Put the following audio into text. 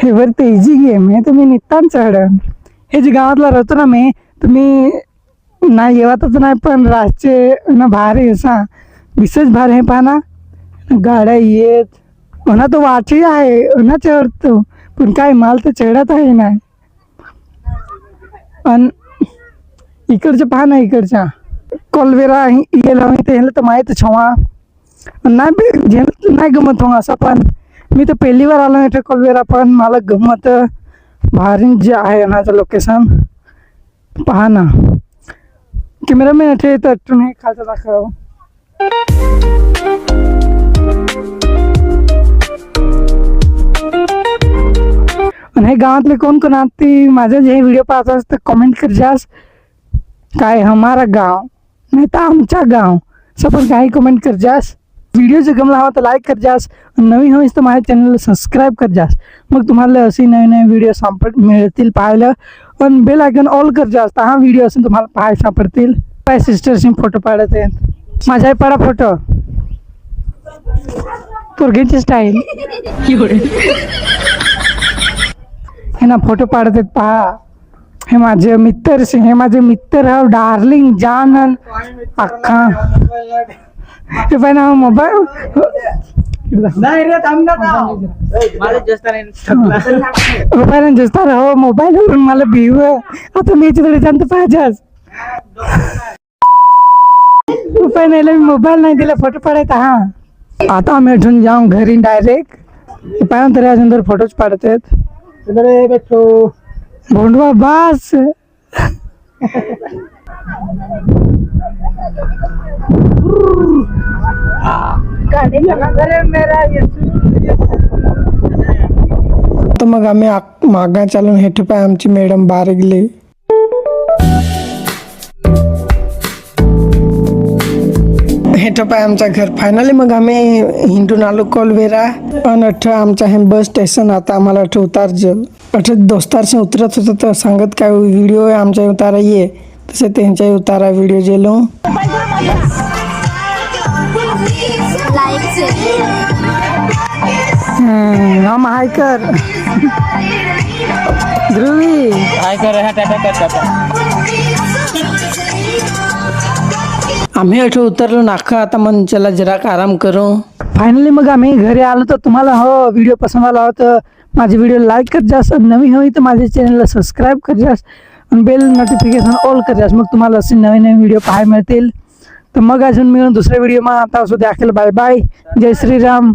हे वरती easy game आहे, तुम्ही नितान चढ. हे जे गावातला राहतो ना मी, तुम्ही नाही येवातच नाही, पण रातचे ना भारी असा विशेष भार हे पाहा ना, गाड्या येत म्हणा तो वाची आहे ना चढतो, पण काय माल तर चढत आहे नाही. आणि इकडच्या पहा ना, इकडच्या कोलवेरा गेला ते ह्याला तर माहीत छवा नाही गमत हो असं. पण मी तर पहिली बार आलो इथे कोलवेरा, पण मला गमत भारी जे आहे ना लोकेशन पहा ना. कॅमेरामॅन इथे तर हे खालचं दाखव. आणि हे गावातले कोण कोण आहात ती माझे जे व्हिडिओ पाहत असत कमेंट कर जास, काय हमारा गाव नाही तर आमचा गाव असं पण काही कमेंट कर जास. व्हिडिओ जर गमला हवा तर लाईक कर जास, नवीन होईस तर माझ्या चॅनलला सबस्क्राईब कर जास. मग तुम्हाला अशी नवीन नवीन व्हिडिओ मिळतील पाहायला. पण बेल आयकॉन ऑल कर जास, हा व्हिडिओ असून तुम्हाला पाहायला सापडतील. काय सिस्टरशी फोटो पाडत आहेत, माझाही पाडा फोटो. पोरगीची स्टाईल हे ना फोटो पाडत आहेत पहा. हे माझे मित्र, हे माझे मित्र हा डार्लिंग जान अख्खा. हे पाहिजे ना मोबाईल हो मोबाईल वरून मला भिव आता मी तिकडे जाणतो पाहिजेच. उपाय नाही, मी मोबाईल नाही दिला फोटो पाडायचा. हा आता आम्ही इथून जाऊ घरी डायरेक्ट. पाहिजे तरी अजून तर फोटोच पाडत आहेत. भोंडवा बास तर मग आम्ही मागा चालून हे ठिपाय आमची मॅडम बाहेर गेली. हे ठिपाय आमचं घर. फायनली मग आम्ही हिंडून आलो कोलवेरा. पण अठं आमचा हे बस स्टेशन. आता आम्हाला अठं उतार जल अठं दोस्तारसे उतरत होतं तर सांगत काय व्हिडिओ आहे आमच्या उतारा ये तसे त्यांच्याही उतारा व्हिडिओ जेलो. हम हाय कर ध्रुवी, हाय कर. आम्ही अठं उतरलो नाका. आता मन चला जरा आराम करू. फायनली मग आम्ही घरी आलो. तर तुम्हाला हो व्हिडिओ पसंत आला हो तर माझे व्हिडिओ लाईक कर जास, नवीन होई तर माझ्या चॅनलला सबस्क्राईब कर जास आणि बेल नोटिफिकेशन ऑल कर जास. मग तुम्हाला असे नवीन नवीन व्हिडिओ पाहायला मिळतील. तर मग अजून मिळून दुसऱ्या व्हिडिओ मा आता असू द्या. बाय बाय, जय श्रीराम.